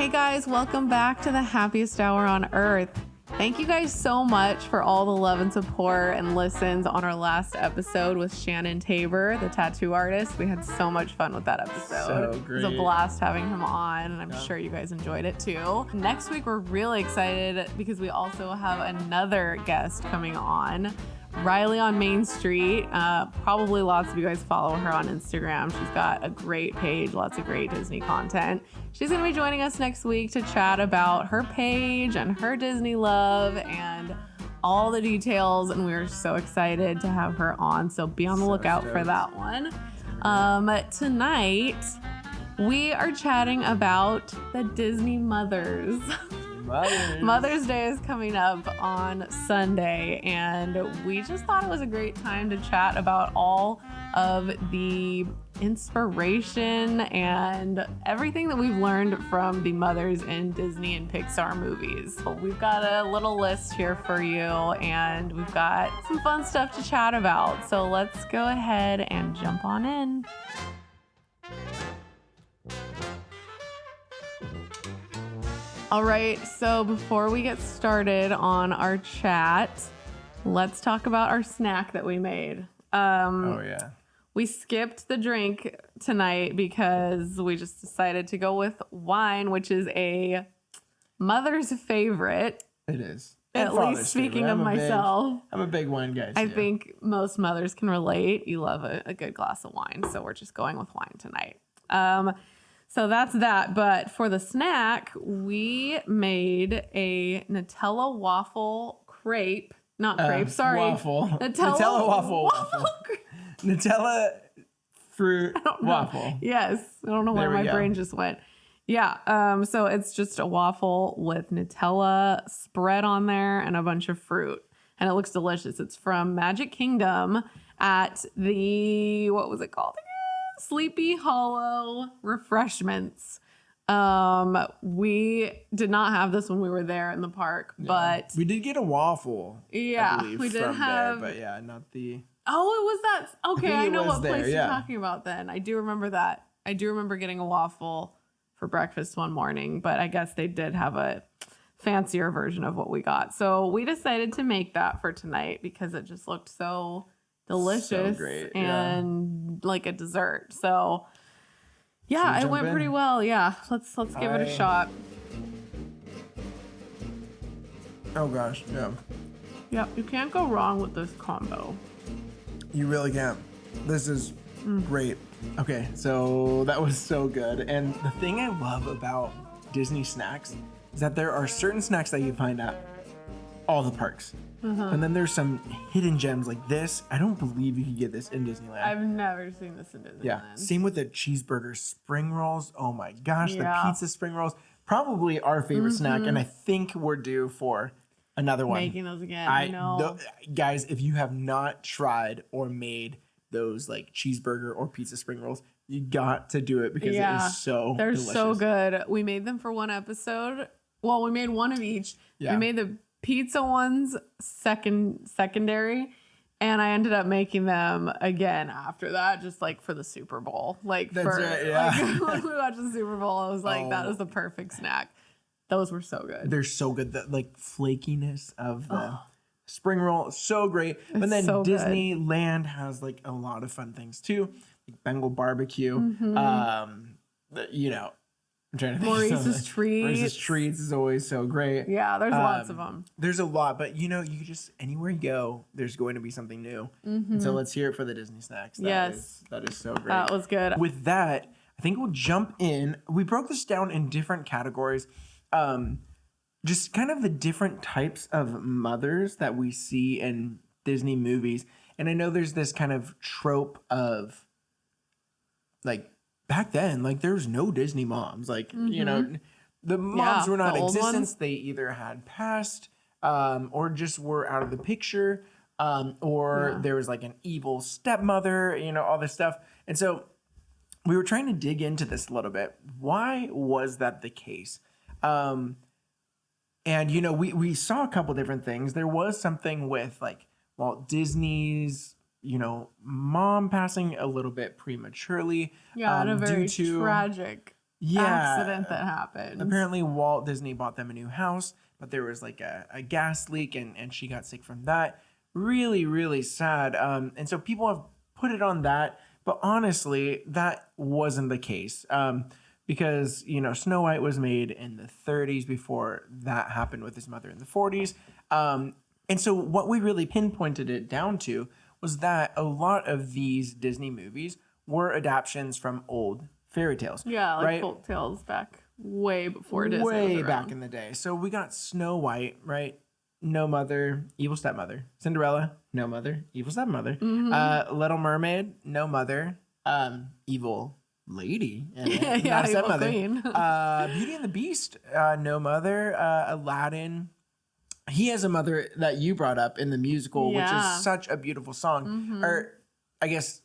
Hey guys, welcome back to the happiest hour on earth. Thank you guys so much for all the love and support and listens on our last episode with Shannon Tabor, the tattoo artist. We had so much fun with that episode. So great. It was a blast having him on, and I'm sure you guys enjoyed it too. Next week, we're really excited because we also have another guest coming on. Riley on Main Street. Probably lots of you guys follow her on Instagram. She's got a great page, lots of great Disney content. She's going to be joining us next week to chat about her page and her Disney love and all the details. And we're so excited to have her on. So be on the lookout for that one. Tonight, we are chatting about the Disney mothers. Mother's Day is coming up on Sunday, and we just thought it was a great time to chat about all of the inspiration and everything that we've learned from the mothers in Disney and Pixar movies. We've got a little list here for you, and we've got some fun stuff to chat about. So let's go ahead and jump on in. All right, so before we get started on our chat, let's talk about our snack that we made. We skipped the drink tonight because we just decided to go with wine, which is a mother's favorite. It is. At least speaking of myself. I'm a big wine guy too. I think most mothers can relate. You love a good glass of wine, so we're just going with wine tonight. So that's that. But for the snack, we made a Nutella waffle crepe. Not crepe, sorry. Waffle. Nutella waffle. Nutella fruit waffle. Yes. I don't know where my brain just went. Yeah. So it's just a waffle with Nutella spread on there and a bunch of fruit. And it looks delicious. It's from Magic Kingdom at the, what was it called again? Sleepy Hollow Refreshments. We did not have this when we were there in the park, but we did get a waffle. Yeah, I believe, we did from have. there, but yeah, not the. Oh, it was that. Okay, I know what there, place you're talking about. Then I do remember that. I do remember getting a waffle for breakfast one morning, but I guess they did have a fancier version of what we got. So we decided to make that for tonight because it just looked so delicious, so great, and like a dessert. So yeah, it went pretty well. Yeah, let's give it a shot. Oh gosh, yeah. Yeah, you can't go wrong with this combo. You really can't. This is great. Okay, so that was so good. And the thing I love about Disney snacks is that there are certain snacks that you find at all the parks. And then there's some hidden gems like this. I don't believe you can get this in Disneyland. I've never seen this in Disneyland. Yeah. Same with the cheeseburger spring rolls. Oh my gosh, the pizza spring rolls. Probably our favorite snack. And I think we're due for another one. Making those again. I know. Guys, if you have not tried or made those like cheeseburger or pizza spring rolls, you got to do it because it is so They're delicious. so good. We made them for one episode. Well, we made one of each. Yeah. We made the pizza ones secondary, and I ended up making them again after that, just like for the Super Bowl. Like That's right, yeah. Like, when we watched the Super Bowl, I was like, that is the perfect snack. Those were so good. They're so good. The like flakiness of the spring roll, so great. But then so Disneyland has like a lot of fun things too, like Bengal barbecue. You know, I'm trying to think. Maurice's Treats. Maurice's Treats is always so great. Yeah, there's lots of them. There's a lot, but you know, you just anywhere you go, there's going to be something new. And so let's hear it for the Disney snacks. That is so great. That was good. With that, I think we'll jump in. We broke this down in different categories. Just kind of the different types of mothers that we see in Disney movies. And I know there's this kind of trope of like back then, like there was no Disney moms. Like, you know, the moms were not in existence. They either had passed or just were out of the picture or there was like an evil stepmother, you know, all this stuff. And so we were trying to dig into this a little bit. Why was that the case? And, you know, we saw a couple different things. There was something with like Walt Disney's, you know, mom passing a little bit prematurely. Yeah, in a very tragic accident that happened. Apparently Walt Disney bought them a new house, but there was like a gas leak and she got sick from that. Really, really sad. And so people have put it on that, but honestly, that wasn't the case. Because, Snow White was made in the 30s before that happened with his mother in the 40s. And so what we really pinpointed it down to was that a lot of these Disney movies were adaptations from old fairy tales. Yeah, like right? folk tales back way before Disney was Way around. back in the day. So we got Snow White, right? No mother, evil stepmother. Cinderella, no mother, evil stepmother. Little Mermaid, no mother, evil lady. Yeah, not a evil stepmother. queen. Beauty and the Beast, no mother. Aladdin. He has a mother that you brought up in the musical, which is such a beautiful song. Or I guess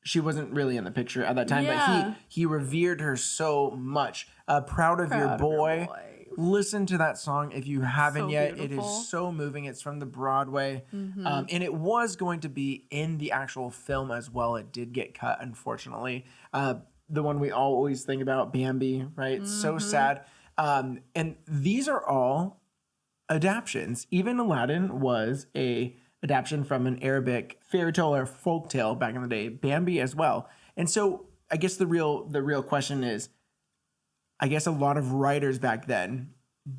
she wasn't really in the picture at that time, but he revered her so much. Proud of Your Boy. Listen to that song if you haven't yet. Beautiful. It is so moving. It's from the Broadway. And it was going to be in the actual film as well. It did get cut, unfortunately. The one we always think about, Bambi, right? It's so sad. And these are all adaptions. Even Aladdin was a adaptation from an Arabic fairy tale or folk tale back in the day. Bambi as well. And so I guess the real question is, I guess a lot of writers back then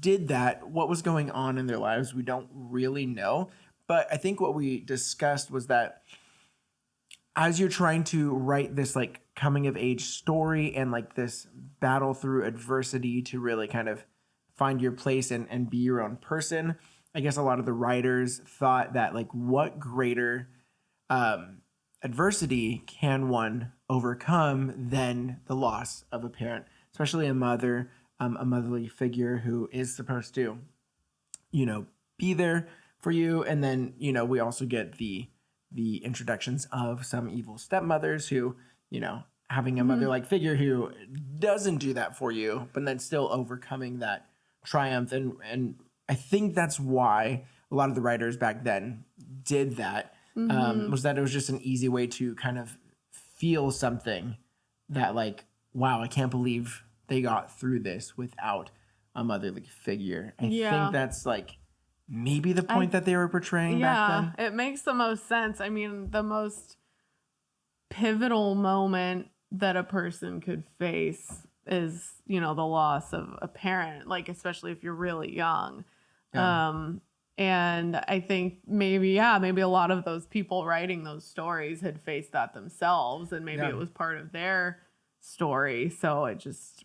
did that. What was going on in their lives, we don't really know. But I think what we discussed was that as you're trying to write this like coming of age story and like this battle through adversity to really kind of find your place and be your own person, I guess a lot of the writers thought that like what greater adversity can one overcome than the loss of a parent, especially a mother, a motherly figure who is supposed to, be there for you. And then, we also get the introductions of some evil stepmothers who, having a mother-like figure who doesn't do that for you, but then still overcoming that triumph. And I think that's why a lot of the writers back then did that, was that it was just an easy way to kind of feel something that like, wow, I can't believe they got through this without a motherly figure. I think that's like maybe the point that they were portraying back then. It makes the most sense. I mean, the most pivotal moment that a person could face is, the loss of a parent, like especially if you're really young. And I think maybe a lot of those people writing those stories had faced that themselves, and maybe it was part of their story, so it just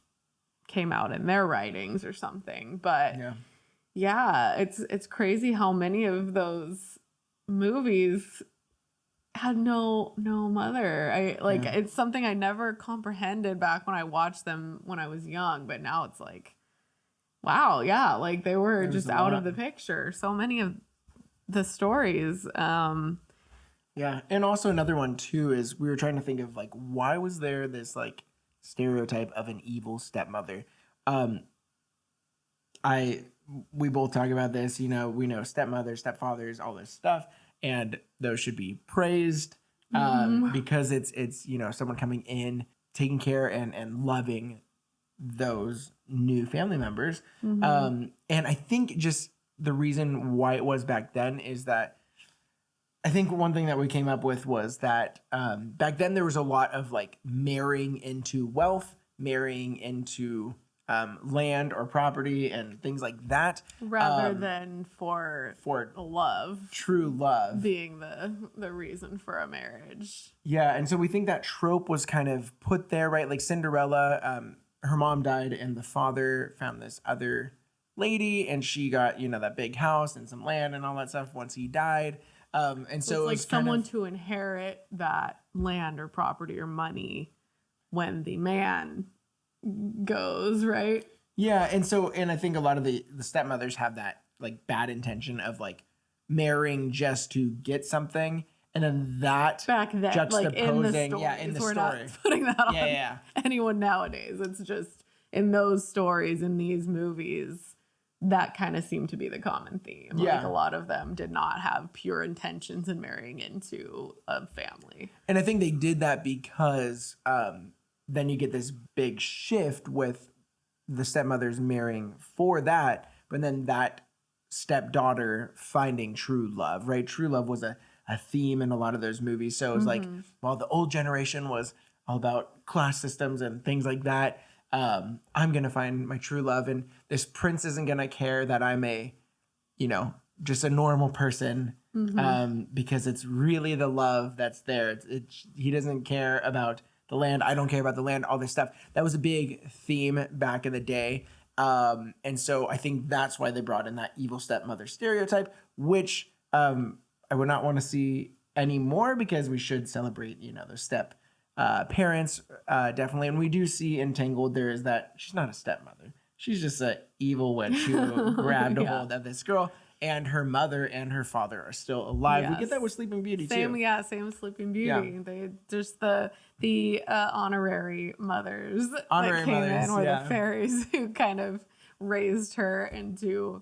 came out in their writings or something. But it's crazy how many of those movies had no mother. It's something I never comprehended back when I watched them when I was young, but now it's like, wow, like they were just out of the picture. So many of the stories. And also another one too is we were trying to think of like, why was there this like stereotype of an evil stepmother? We both talk about this, we know stepmothers, stepfathers, all this stuff, and those should be praised because it's someone coming in, taking care and loving those new family members. And I think just the reason why it was back then is that I think one thing that we came up with was that back then there was a lot of like marrying into wealth, marrying into land or property and things like that, rather than for love, true love being the reason for a marriage. And so we think that trope was kind of put there, right? Like Cinderella, her mom died and the father found this other lady and she got that big house and some land and all that stuff once he died, and so it's like someone to inherit that land or property or money when the man goes, right? And I think a lot of the stepmothers have that like bad intention of like marrying just to get something, and then that back then juxtaposing like in the stories, in the we're story. Not putting that on anyone nowadays. It's just in those stories, in these movies, that kind of seemed to be the common theme. Like a lot of them did not have pure intentions in marrying into a family, and I think they did that because then you get this big shift with the stepmothers marrying for that, but then that stepdaughter finding true love, right? True love was a theme in a lot of those movies. So it was like, while the old generation was all about class systems and things like that, I'm going to find my true love. And this prince isn't going to care that I'm just a normal person, because it's really the love that's there. He doesn't care about the land. I don't care about the land, all this stuff. That was a big theme back in the day. And so I think that's why they brought in that evil stepmother stereotype, which I would not want to see anymore, because we should celebrate, those step parents, definitely. And we do see Entangled, there is that she's not a stepmother. She's just an evil witch who grabbed a hold of this girl, and her mother and her father are still alive. Yes. We get that with Sleeping Beauty too. Same with Sleeping Beauty. Yeah. They just the honorary mothers that came in, were the fairies who kind of raised her into,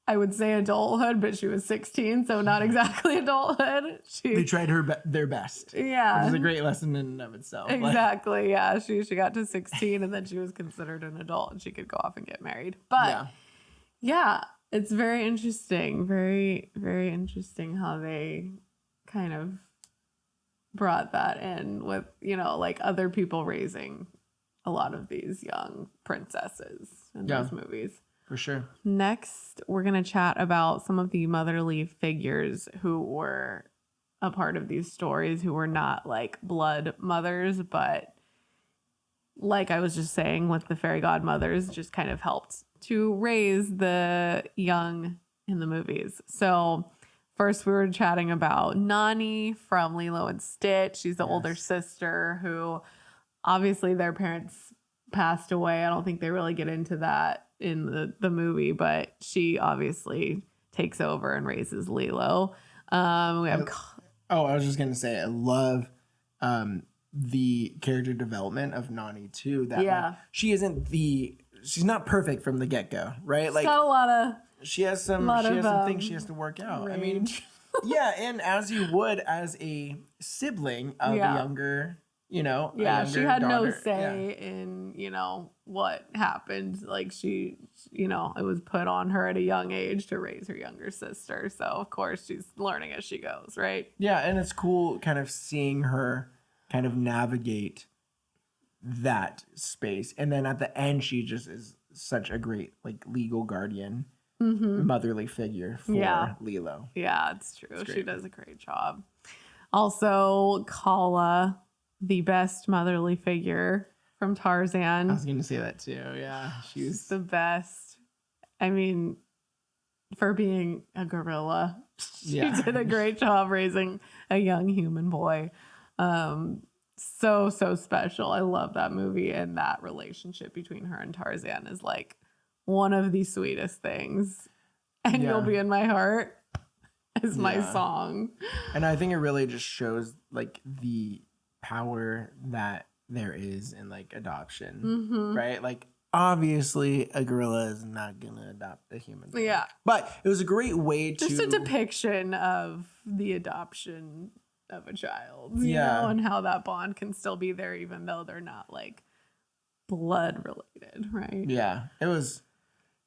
I would say, adulthood, but she was 16, so not exactly adulthood. They tried their best. Yeah. Which is a great lesson in and of itself. Exactly, yeah. She got to 16, and then she was considered an adult, and she could go off and get married. But, yeah, it's very interesting. Very, very interesting how they kind of brought that in with, other people raising a lot of these young princesses in those movies. For sure. Next, we're going to chat about some of the motherly figures who were a part of these stories, who were not like blood mothers, but like I was just saying with the fairy godmothers, just kind of helped to raise the young in the movies. So first we were chatting about Nani from Lilo and Stitch. She's the older sister who obviously their parents passed away. I don't think they really get into that in the movie, but she obviously takes over and raises Lilo. I was just gonna say, I love the character development of Nani too. That she's not perfect from the get-go, right? Like, got a lot of she has some things she has to work out. Rage. I mean, and as you would as a sibling of a younger, she had daughter. No say in what happened. Like she it was put on her at a young age to raise her younger sister, so of course she's learning as she goes, right? And it's cool kind of seeing her kind of navigate that space, and then at the end she just is such a great legal guardian, motherly figure for Lilo. It's true. She does a great job. Also, Kala, the best motherly figure from Tarzan. I was going to say that too. Yeah, she's the best. I mean, for being a gorilla, she did a great job raising a young human boy. So special. I love that movie, and that relationship between her and Tarzan is like one of the sweetest things. And You'll Be in My Heart is my song. And I think it really just shows the power that there is in adoption, right? Obviously a gorilla is not gonna adopt a human being. But it was a great way to just a depiction of the adoption of a child, you know, and how that bond can still be there even though they're not blood related, right?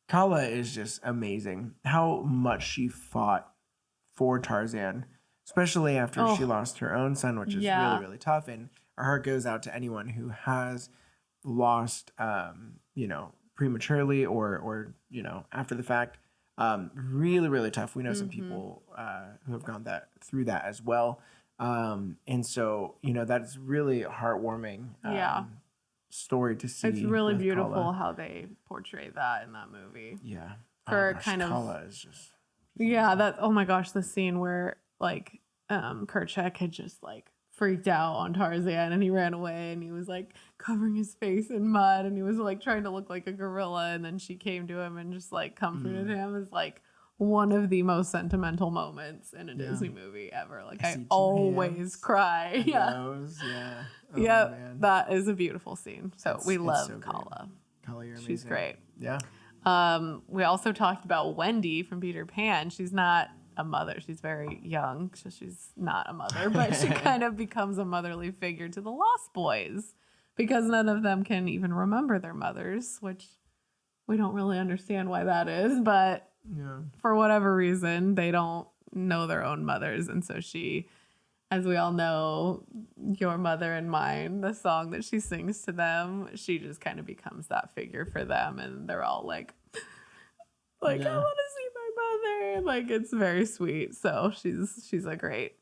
Kala is just amazing. How much she fought for Tarzan, especially after she lost her own son, which is really, really tough. And our heart goes out to anyone who has lost, prematurely or after the fact. Really, really tough. We know some people who have gone through that as well. And so, that's really heartwarming story to see. It's really beautiful Kala. How they portray that in that movie. Yeah. Kala is just... oh my gosh, the scene where Kerchak had just freaked out on Tarzan and he ran away and he was covering his face in mud and he was trying to look like a gorilla, and then she came to him and just comforted him. Is one of the most sentimental moments in a Disney movie ever. I always cry. That is a beautiful scene. So we love so Kala. Kala, you're amazing. She's great. Yeah. We also talked about Wendy from Peter Pan. She's not a mother. She's very young, so she's not a mother, but she kind of becomes a motherly figure to the Lost Boys because none of them can even remember their mothers, which we don't really understand why that is, but for whatever reason, they don't know their own mothers. And so she, as we all know, Your Mother and Mine, the song that she sings to them, she just kind of becomes that figure for them. And they're all like, I want to see my mother. Like, it's very sweet. So she's a great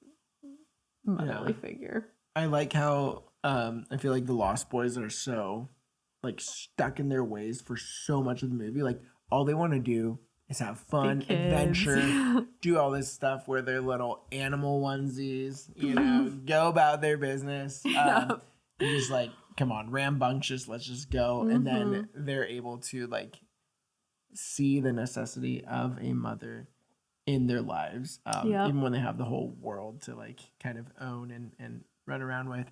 motherly figure. I like how I feel like the Lost Boys are so like stuck in their ways for so much of the movie. Like all they want to do is have fun, adventure, do all this stuff where they're little animal onesies, you know, go about their business. And just like, come on, rambunctious, let's just go. And then they're able to like see the necessity of a mother in their lives, even when they have the whole world to like kind of own and run around with.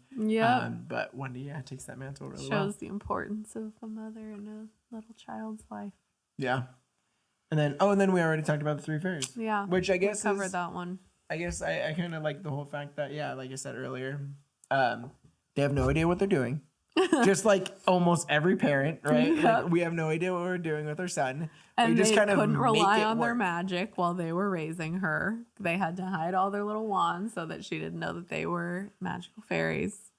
But Wendy takes that mantle really well. Shows the importance of a mother in a little child's life. Yeah. And then we already talked about the three fairies. Yeah. Which I guess covered that one. I guess I kind of like the whole fact that, like I said earlier, they have no idea what they're doing. Just like almost every parent, right? Like, we have no idea what we're doing with our son. And we just they kind of couldn't rely on their work. magic while they were raising her. They had to hide all their little wands so that she didn't know that they were magical fairies.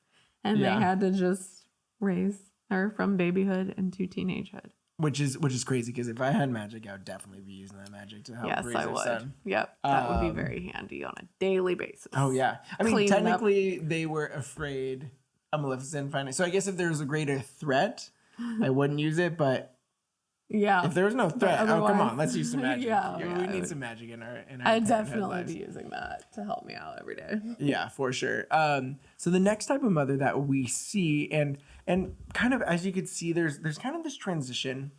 And they had to just raise her from babyhood into teenagehood. Which is crazy because if I had magic, I would definitely be using that magic to help raise our son. Yep, that would be very handy on a daily basis. Oh yeah, I mean technically they were afraid of Maleficent finding. So I guess if there was a greater threat, I wouldn't use it. But if there was no threat, come on, let's use some magic. We need some magic in our. I'd definitely be using that to help me out every day. Yeah, for sure. So the next type of mother that we see, and kind of as you could see, there's kind of this transition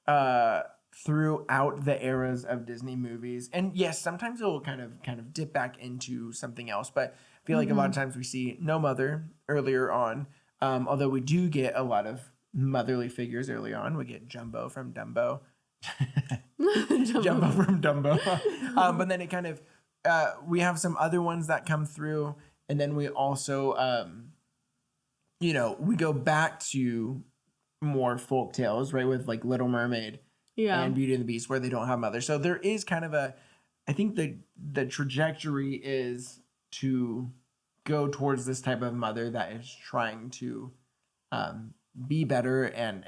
throughout the eras of Disney movies. And yes, sometimes it will kind of dip back into something else, but I feel like a lot of times we see no mother earlier on. Although we do get a lot of motherly figures early on. We get Jumbo from Dumbo. Jumbo from Dumbo. But then it kind of we have some other ones that come through, and then we also we go back to more folk tales, right, with like Little Mermaid and Beauty and the Beast, where they don't have mothers. So there is kind of I think the trajectory is to go towards this type of mother that is trying to be better and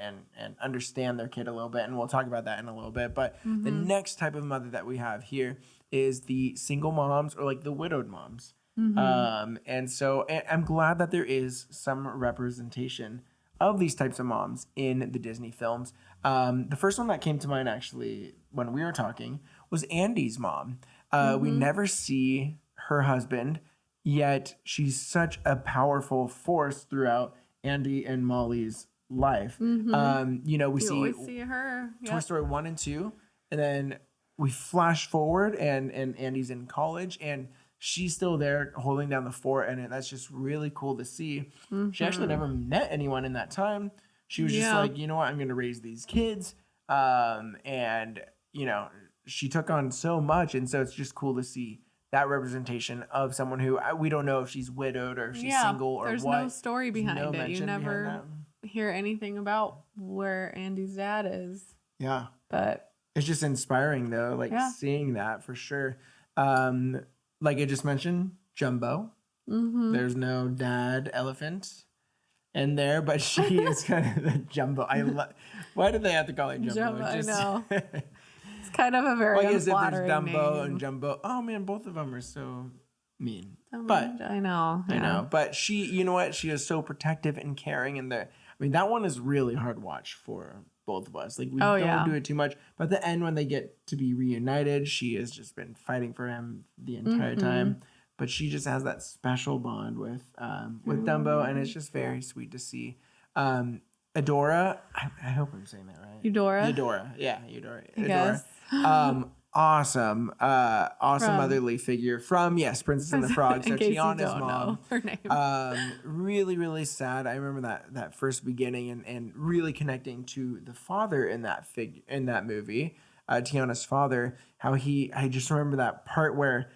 understand their kid a little bit. And we'll talk about that in a little bit. But the next type of mother that we have here is the single moms or like the widowed moms. And so I'm glad that there is some representation of these types of moms in the Disney films. The first one that came to mind actually when we were talking was Andy's mom. We never see her husband, yet she's such a powerful force throughout Andy and Molly's life. We always see her. Toy Story 1 and 2, and then we flash forward and Andy's in college and she's still there holding down the fort, and that's just really cool to see. She actually never met anyone in that time. She was just like, you know what, I'm going to raise these kids. And she took on so much, and so it's just cool to see that representation of someone who we don't know if she's widowed or if she's single or there's what. There's no story behind it. You never hear anything about where Andy's dad is. Yeah. But it's just inspiring though, like seeing that for sure. Like I just mentioned, Jumbo. There's no dad elephant in there, but she is kind of the Jumbo. Why did they have to call her Jumbo? I know. It's kind of a very unflattering name. Dumbo name. and Jumbo. Oh man, both of them are so mean. But I know. I know. But she, you know what? She is so protective and caring, and that one is really hard watch for both of us. Like we don't do it too much. But at the end, when they get to be reunited, she has just been fighting for him the entire time. But she just has that special bond with Dumbo, and it's just very sweet to see. Adora, I hope I'm saying that right. Eudora. Yeah, Eudora. Yes. Awesome motherly figure from Princess and the Frog. So Tiana's mom. Her name. Really, really sad. I remember that first beginning and really connecting to the father in that movie, Tiana's father. I just remember that part where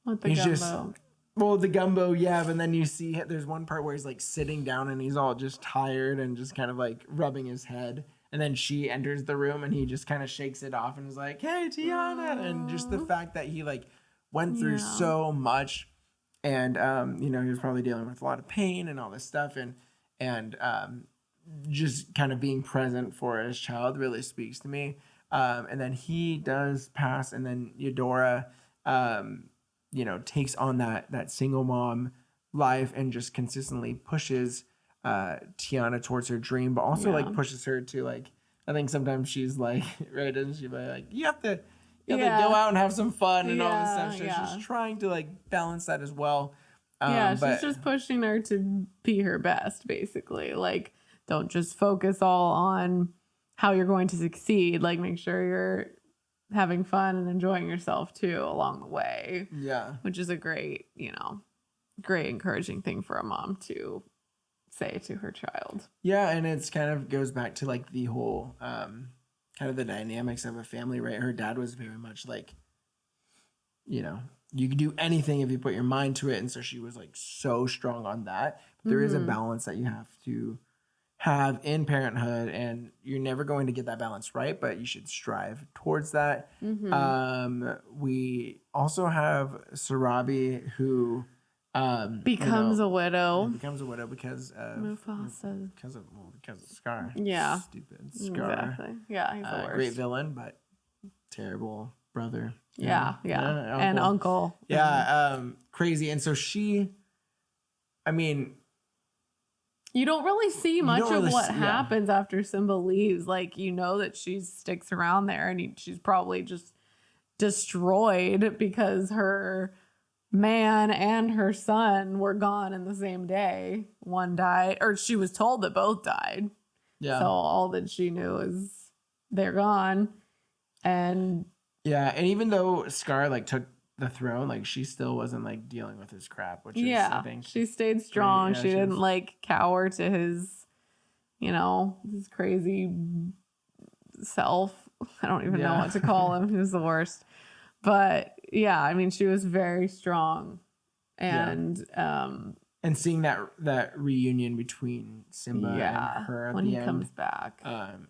with the Jumbo. Well, the gumbo, yeah, but then you see there's one part where he's like sitting down and he's all just tired and just kind of like rubbing his head. And then she enters the room and he just kind of shakes it off and is like, "Hey, Tiana." And just the fact that he like went through so much and you know, he was probably dealing with a lot of pain and all this stuff and just kind of being present for his child really speaks to me. And then he does pass and then Eudora you know, takes on that single mom life and just consistently pushes Tiana towards her dream, but also like pushes her to like, I think sometimes she's like, right, doesn't she? Like, you have to go out and have some fun and all this stuff. So she's trying to like balance that as well. She's just pushing her to be her best, basically. Like, don't just focus all on how you're going to succeed. Like, make sure you're having fun and enjoying yourself too along the way. Yeah. Which is a great, you know, great encouraging thing for a mom to say to her child. Yeah, and it's kind of goes back to like the whole kind of the dynamics of a family, right? Her dad was very much like, you know, you can do anything if you put your mind to it. And so she was like so strong on that. But there is a balance that you have to have in parenthood, and you're never going to get that balance right, but you should strive towards that. We also have Sarabi, who becomes a widow. Becomes a widow because of Mufasa. Because of Scar. Yeah. Stupid Scar. Exactly. Yeah, he's the worst. Great villain, but terrible brother. Yeah. And uncle. Yeah, crazy. And so she, I mean, you don't really see much of what happens after Simba leaves. Like, you know that she sticks around there and she's probably just destroyed because her man and her son were gone in the same day. One died, or she was told that both died. Yeah. So all that she knew is they're gone. And yeah, and even though Scar like took the throne, like she still wasn't like dealing with his crap, which is I think she stayed strong. She didn't like cower to his, you know, his crazy self. I don't even know what to call him. He was the worst. But yeah, I mean, she was very strong, and seeing that reunion between Simba and her at when the end comes back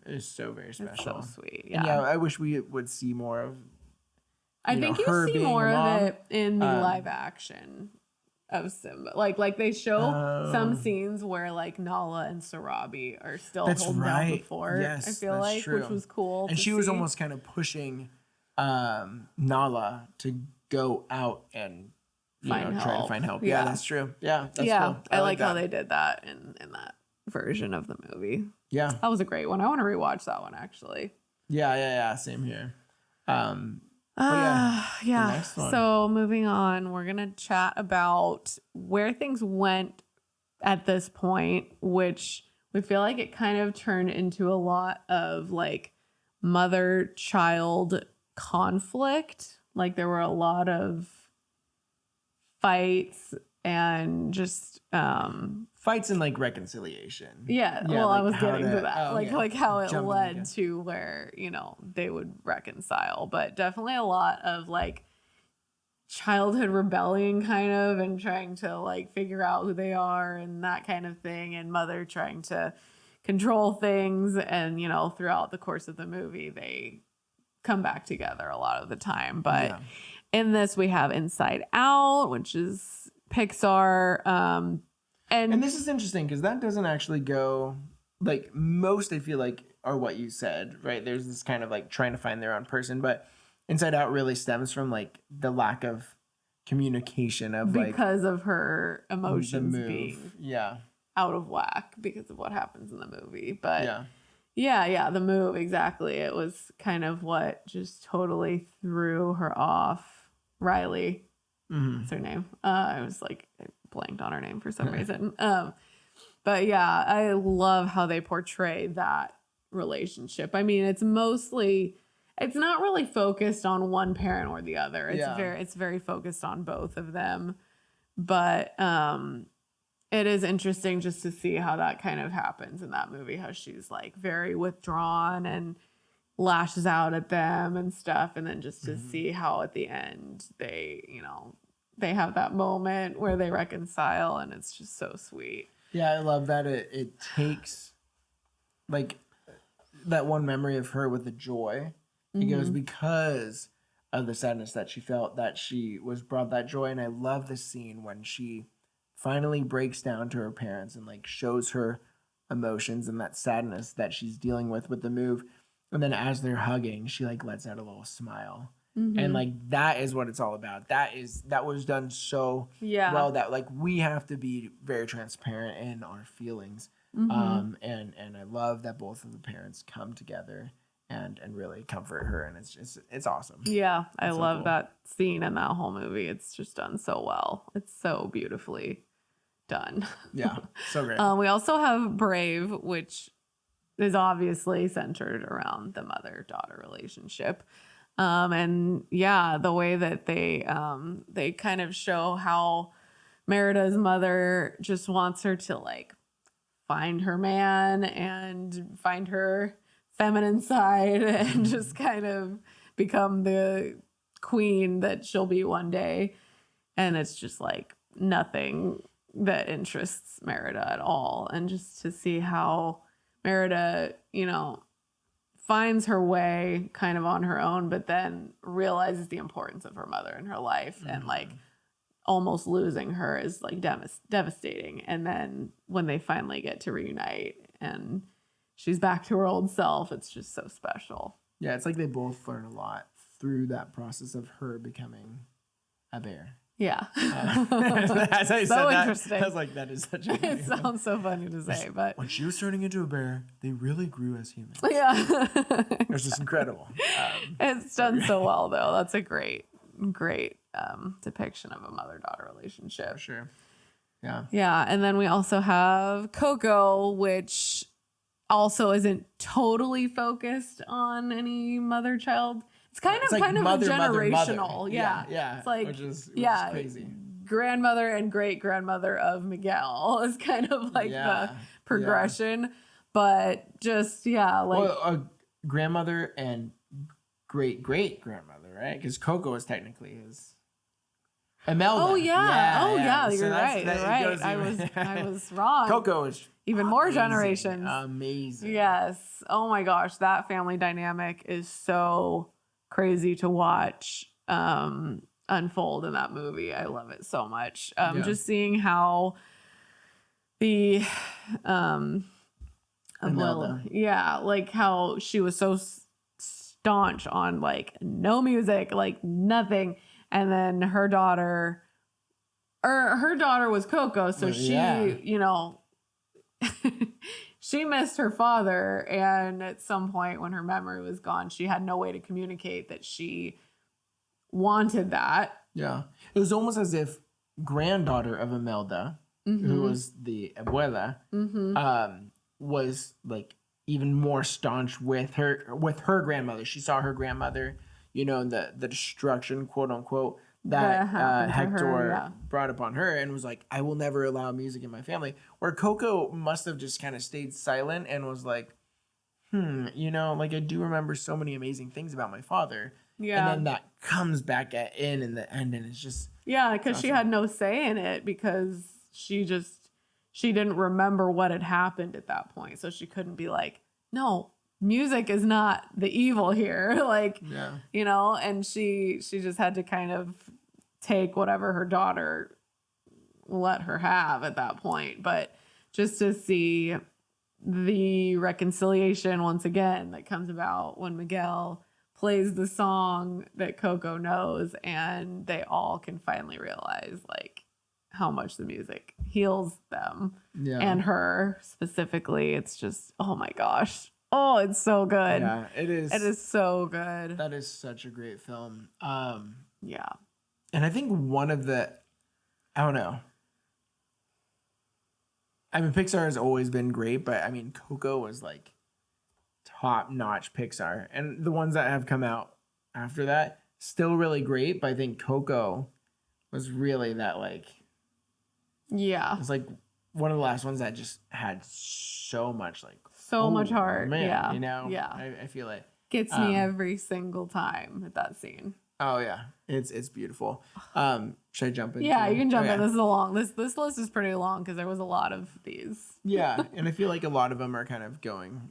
is so very special. It's so sweet. Yeah, and I wish we would see more of. I think you see more of it in the live action of Simba. Like they show some scenes where like Nala and Sarabi are still holding down the fort. Yes, I feel like, true. Which was cool. And she was almost kind of pushing Nala to go out and try to find help. Yeah, that's true. Yeah, that's cool. I like how they did that in that version of the movie. Yeah, that was a great one. I want to rewatch that one actually. Yeah. Same here. So moving on, we're gonna chat about where things went at this point, which we feel like it kind of turned into a lot of like mother-child conflict. Like there were a lot of fights and just fights and like reconciliation. Yeah, well, like I was getting to that. Like how it led to where, you know, they would reconcile. But definitely a lot of like childhood rebellion kind of, and trying to like figure out who they are and that kind of thing, and mother trying to control things. And, you know, throughout the course of the movie, they come back together a lot of the time. But in this, we have Inside Out, which is Pixar. And this is interesting because that doesn't actually go like most, I feel like, are what you said, right? There's this kind of like trying to find their own person, but Inside Out really stems from like the lack of communication of because of her emotions being out of whack because of what happens in the movie. But yeah, the move, exactly. It was kind of what just totally threw her off. Riley, that's her name. I was like, I blanked on her name for some reason. But yeah, I love how they portray that relationship. I mean, it's not really focused on one parent or the other. It's very focused on both of them. But it is interesting just to see how that kind of happens in that movie, how she's like very withdrawn and lashes out at them and stuff, and then just to see how at the end they, you know, they have that moment where they reconcile, and it's just so sweet. Yeah, I love that it takes like that one memory of her with the joy. It goes because of the sadness that she felt, that she was brought that joy. And I love the scene when she finally breaks down to her parents and like shows her emotions and that sadness that she's dealing with the move. And then as they're hugging, she like lets out a little smile. And like that is what it's all about. That was done so well that like we have to be very transparent in our feelings. And I love that both of the parents come together and really comfort her, and it's awesome. Yeah, I so love cool. that scene in that whole movie. It's just done so well. It's so beautifully done. Yeah, so great. We also have Brave, which is obviously centered around the mother-daughter relationship. And yeah, the way that they kind of show how Merida's mother just wants her to like find her man and find her feminine side and just kind of become the queen that she'll be one day. And it's just like nothing that interests Merida at all. And just to see how Merida, finds her way kind of on her own, but then realizes the importance of her mother in her life and like almost losing her is like devastating. And then when they finally get to reunite and she's back to her old self, it's just so special. Yeah, it's like they both learn a lot through that process of her becoming a bear. Yeah. As I so said that, interesting. I was like, that is such a It sounds so funny to say, but when she was turning into a bear, they really grew as humans. yeah. It was just incredible. It's done so well, though. That's a great depiction of a mother-daughter relationship. For sure. Yeah. Yeah, and then we also have Coco, which also isn't totally focused on any mother-child. It's kind of mother, a generational. mother. Yeah. It's like which is yeah, crazy. Grandmother and great grandmother of Miguel is kind of like the progression. Yeah. But just a grandmother and great great grandmother, right? Because Coco is technically his Imelda. Oh yeah. So You're right. I was wrong. Coco is even more generations. Amazing. Yes. Oh my gosh, that family dynamic is so crazy to watch unfold in that movie. I love it so much. Just seeing how the Imelda. like how she was so staunch on like no music, like nothing, and then her daughter was Coco, so she she missed her father, and at some point when her memory was gone, she had no way to communicate that she wanted that. Yeah. It was almost as if granddaughter of Imelda, who was the abuela, was like even more staunch with her grandmother. She saw her grandmother, the destruction, quote unquote, that Hector brought upon her, and was like, I will never allow music in my family. Where Coco must have just kind of stayed silent and was like, like I do remember so many amazing things about my father. Yeah. And then that comes back in the end, and it's just because awesome. She had no say in it because she didn't remember what had happened at that point, so she couldn't be like, no, music is not the evil here, like and she just had to kind of take whatever her daughter let her have at that point. But just to see the reconciliation once again that comes about when Miguel plays the song that Coco knows, and they all can finally realize like how much the music heals them and her specifically. It's just, oh my gosh. Oh, it's so good. Yeah, it is. It is so good. That is such a great film. Yeah. And I think one of the, I don't know. I mean, Pixar has always been great, but I mean, Coco was like top-notch Pixar. And the ones that have come out after that, still really great, but I think Coco was really that like... Yeah. It's like one of the last ones that just had so much like... So much heart. Man, Yeah. I feel it. Gets me every single time at that scene. Oh yeah, it's beautiful. Should I jump in? Yeah, you can jump in. This is a long. This list is pretty long because there was a lot of these. Yeah, and I feel like a lot of them are kind of going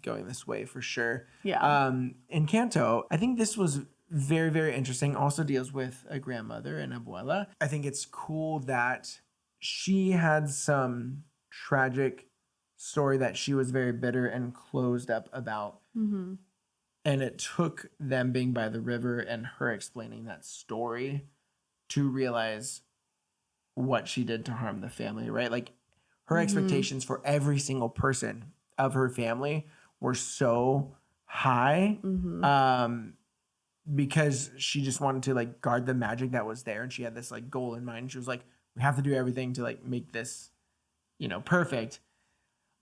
this way for sure. Yeah. Encanto, I think this was very, very interesting. Also deals with a grandmother and abuela. I think it's cool that she had some tragic story that she was very bitter and closed up about. Mm-hmm. And it took them being by the river and her explaining that story to realize what she did to harm the family, right? Like her expectations for every single person of her family were so high because she just wanted to like guard the magic that was there. And she had this like goal in mind. She was like, we have to do everything to like make this, perfect.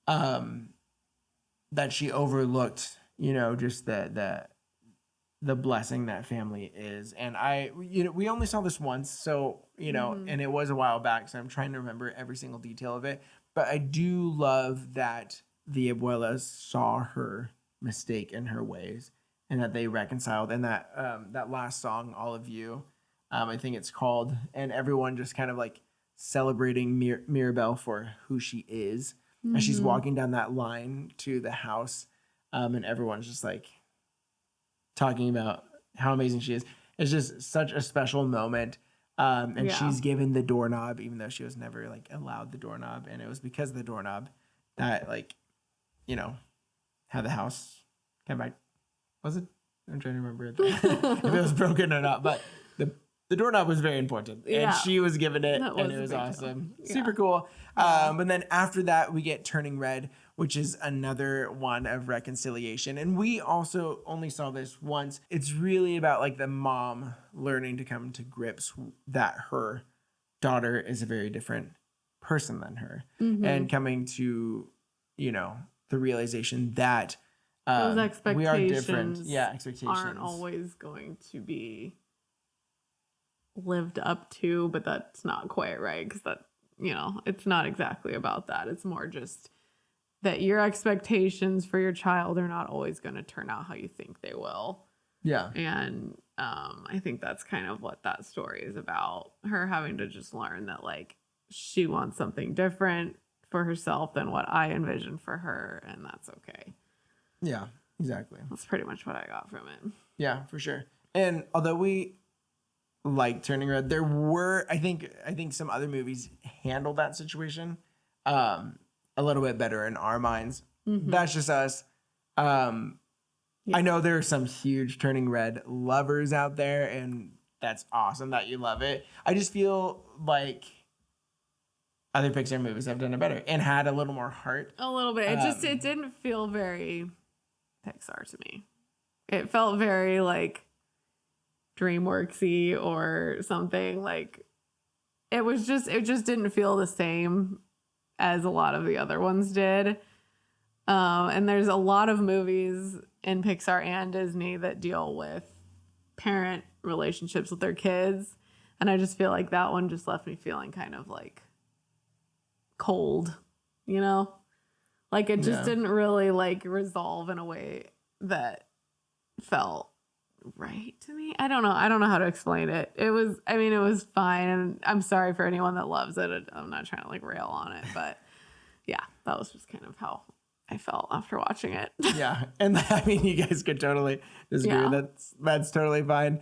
That she overlooked, just the blessing that family is. And we only saw this once, so and it was a while back, so I'm trying to remember every single detail of it. But I do love that the abuelas saw her mistake in her ways and that they reconciled. And that that last song, All of You, I think it's called, and everyone just kind of like celebrating Mirabelle for who she is as she's walking down that line to the house, and everyone's just like talking about how amazing she is. It's just such a special moment. And she's given the doorknob, even though she was never like allowed the doorknob. And it was because of the doorknob that had the house come back. Was it? I'm trying to remember if it was broken or not, but the doorknob was very important, and she was given it, and it was awesome. Super cool. But then after that, we get Turning Red, which is another one of reconciliation. And we also only saw this once. It's really about like the mom learning to come to grips that her daughter is a very different person than her, and coming to, the realization that those expectations we are different. Yeah, expectations aren't always going to be lived up to, but that's not quite right, because that, it's not exactly about that. It's more just that your expectations for your child are not always going to turn out how you think they will. Yeah. And I think that's kind of what that story is about. Her having to just learn that like she wants something different for herself than what I envisioned for her, and that's okay. Yeah, exactly. That's pretty much what I got from it. Yeah, for sure. And although we like Turning Red, there were I think some other movies handled that situation a little bit better in our minds. That's just us. I know there are some huge Turning Red lovers out there, and that's awesome that you love it. I just feel like other Pixar movies have done it better and had a little more heart. A little bit. It didn't feel very Pixar to me. It felt very like DreamWorksy or something. Like it just didn't feel the same as a lot of the other ones did. And there's a lot of movies in Pixar and Disney that deal with parent relationships with their kids, and I just feel like that one just left me feeling kind of like cold, like it just didn't really like resolve in a way that felt right to me. I don't know how to explain it. It was fine, and I'm sorry for anyone that loves it. I'm not trying to like rail on it, but yeah, that was just kind of how I felt after watching it. Yeah, and I mean, you guys could totally disagree. Yeah. That's totally fine.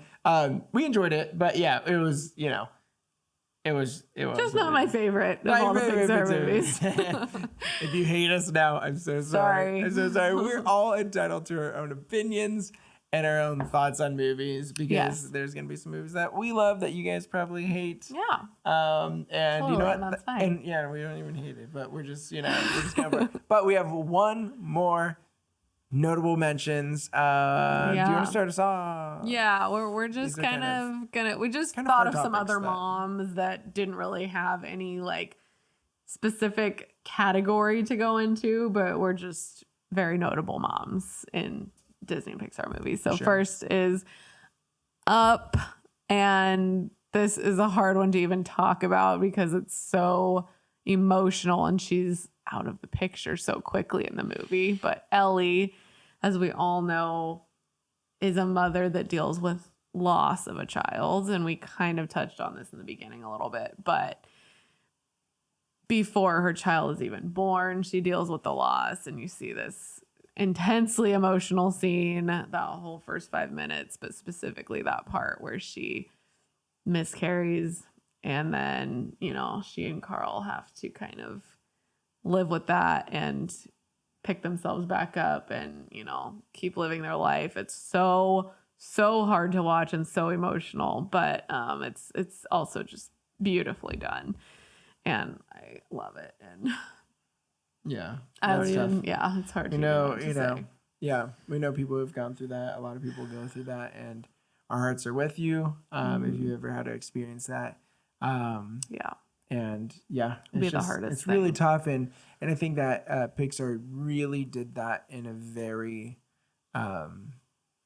We enjoyed it, but yeah, it was it was just not my favorite of all the Pixar movies. If you hate us now, I'm so sorry. I'm so sorry. We're all entitled to our own opinions and our own thoughts on movies, because there's gonna be some movies that we love that you guys probably hate. Yeah. And totally, you know what? That's fine. And yeah, we don't even hate it, but we're just we're just gonna. But we have one more notable mentions. Do you want to start us off? Yeah, we're just we just thought of some other moms that didn't really have any like specific category to go into, but we're just very notable moms in Disney and Pixar movies. So first is Up, and this is a hard one to even talk about because it's so emotional and she's out of the picture so quickly in the movie. But Ellie, as we all know, is a mother that deals with loss of a child. And we kind of touched on this in the beginning a little bit, but before her child is even born, she deals with the loss, and you see this intensely emotional scene that whole first 5 minutes, but specifically that part where she miscarries, and then, you know, she and Carl have to kind of live with that and pick themselves back up and, you know, keep living their life. It's so hard to watch and so emotional, but it's also just beautifully done, and I love it. And yeah, I don't even, yeah, it's hard to say. Yeah, we know people who've gone through that. A lot of people go through that, and our hearts are with you if you ever had to experience that. Yeah. And yeah, it's the hardest it's thing. really tough, and I think that Pixar really did that in a very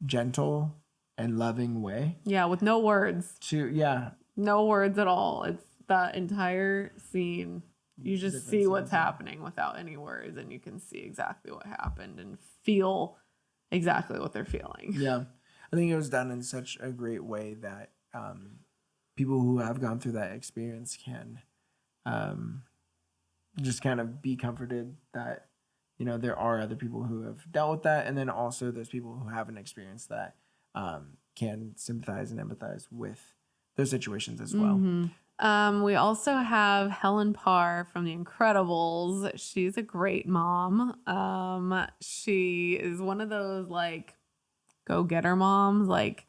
gentle and loving way. Yeah, with no words. No words at all. It's that entire scene. You just see what's happening without any words, and you can see exactly what happened and feel exactly what they're feeling. Yeah, I think it was done in such a great way that people who have gone through that experience can just kind of be comforted that, you know, there are other people who have dealt with that, and then also there's people who haven't experienced that can sympathize and empathize with those situations as well. We also have Helen Parr from The Incredibles. She's a great mom. She is one of those like go-getter moms, like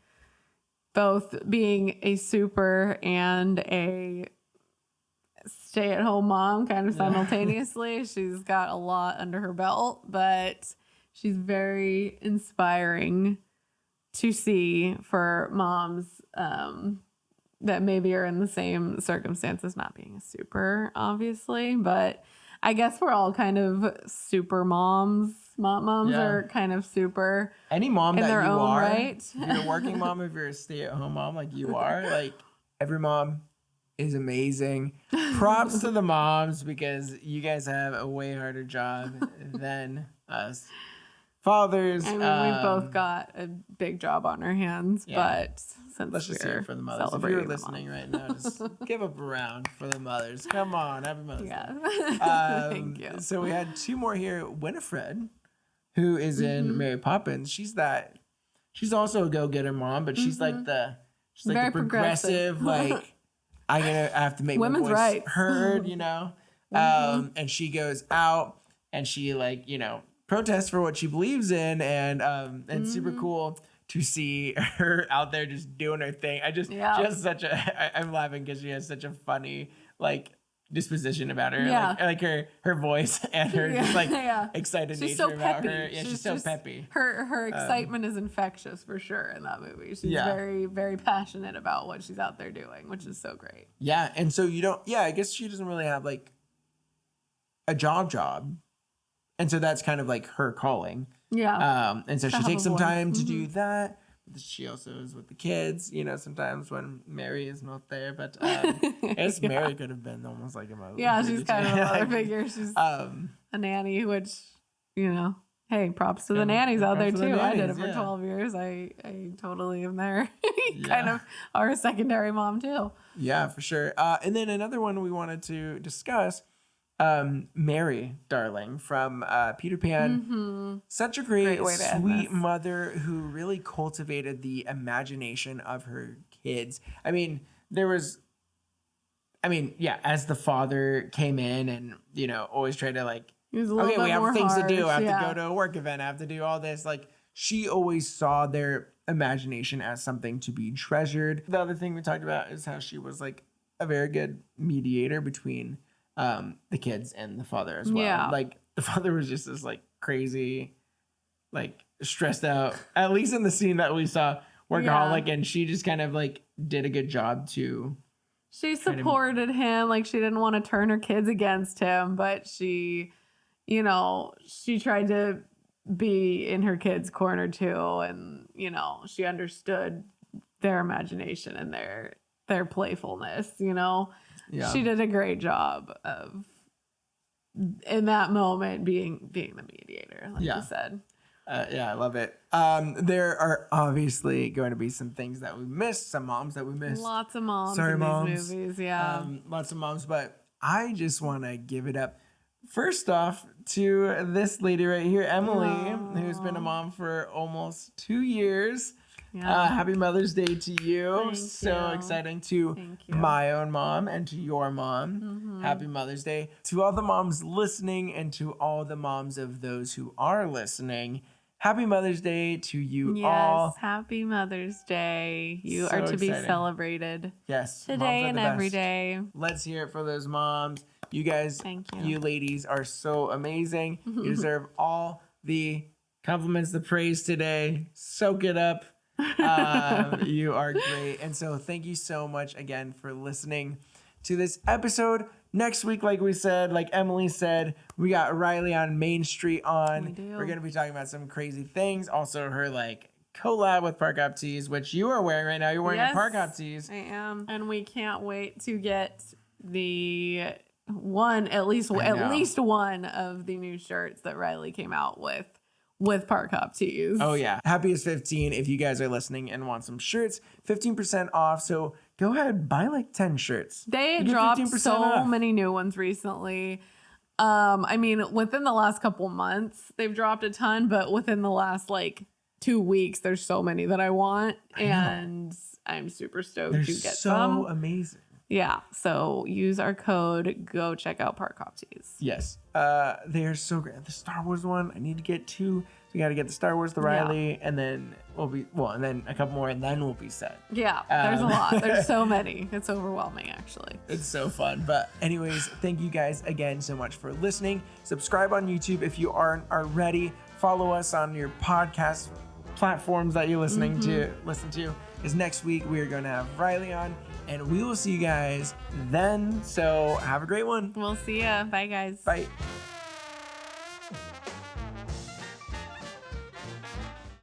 both being a super and a stay-at-home mom kind of simultaneously. She's got a lot under her belt, but she's very inspiring to see for moms that maybe are in the same circumstances, not being a super, obviously, but I guess we're all kind of super moms. Moms are kind of super. Any mom in that their you own are, right. if you're a working mom, if you're a stay-at-home mom like you are, like every mom is amazing. Props to the moms, because you guys have a way harder job than us fathers. I mean, we've both got a big job on our hands, but since let's just hear it for the mothers. If you're listening right now, just give up a round for the mothers. Come on, happy Mother's Day. Thank you. So we had two more here. Winifred, who is in Mary Poppins. She's also a go-getter mom, but she's like the Very progressive like, I have to make women's my voice rights heard, you know. And she goes out and she, like, you know, protests for what she believes in, and it's super cool to see her out there just doing her thing. She has such a I'm laughing because she has such a funny like disposition about her, like her voice and her just like excited she's nature so about peppy. her. Yeah, she's so peppy. Her excitement is infectious for sure in that movie. She's very, very passionate about what she's out there doing, which is so great. Yeah, and so I guess she doesn't really have like a job. And so that's kind of like her calling. Yeah. And so she takes some time to do that. She also is with the kids, you know, sometimes when Mary is not there. But I guess Mary could have been almost like a mother. Yeah, she's kind of a mother figure. She's a nanny, which, you know, hey, props to the nannies out there too. I did it for 12 years. I totally am there. Kind of are a secondary mom too. Yeah, for sure. And then another one we wanted to discuss, Mary Darling from Peter Pan. Such a great sweet mother who really cultivated the imagination of her kids. I mean, as the father came in and, you know, always tried to like, okay, we have things to do. I have to go to a work event. I have to do all this. Like, she always saw their imagination as something to be treasured. The other thing we talked about is how she was like a very good mediator between the kids and the father as well. Yeah. Like, the father was just this like crazy, like stressed out, at least in the scene that we saw, workaholic, and she just kind of like did a good job to. She supported him. Like, she didn't want to turn her kids against him, but she, you know, she tried to be in her kids' corner too. And, you know, she understood their imagination and their playfulness, you know. Yeah. She did a great job of, in that moment, being the mediator, like you said. Yeah, I love it. There are obviously going to be some things that we missed, some moms that we missed. Lots of moms Sorry, in moms. these movies, yeah. Lots of moms, but I just want to give it up. First off, to this lady right here, Emily, who's been a mom for almost 2 years. Yeah. Happy Mother's Day to you. Thank So you. exciting to Thank you. my own mom and to your mom. Mm-hmm. Happy Mother's Day to all the moms listening and to all the moms of those who are listening. Happy Mother's Day to you all. Yes, happy Mother's Day. You So are to be exciting. celebrated Yes. moms today are and the every best. day. Let's hear it for those moms. You guys, Thank you. you ladies are so amazing. You deserve all the compliments, the praise today. Soak it up. You are great. And so thank you so much again for listening to this episode. Next week, like we said, like Emily said, we got Riley on Main Street on. We do. We're going to be talking about some crazy things. Also her like collab with Park Hop Tees, which you are wearing right now. You're wearing a Park Hop Tees. I am. And we can't wait to get the one, at least one of the new shirts that Riley came out with Park Hop Tees. Oh yeah. Happy is 15 if you guys are listening and want some shirts. 15% off. So go ahead, buy like 10 shirts. They You get dropped 15% so off. many new ones recently. I mean, within the last couple months, they've dropped a ton, but within the last like 2 weeks, there's so many that I want. And I'm super stoked They're to get so some. amazing. Yeah. So use our code, go check out Park Hop Tees. Yes. They're so great. The Star Wars one, I need to get 2. So we got to get the Star Wars, the Riley, and then and then a couple more, and then we'll be set. Yeah. There's a lot. There's so many. It's overwhelming, actually. It's so fun. But anyways, thank you guys again so much for listening. Subscribe on YouTube if you aren't already. Follow us on your podcast platforms that you're listening to. Listen to. Because next week we are going to have Riley on, and we will see you guys then. So have a great one. We'll see ya. Bye, guys. Bye.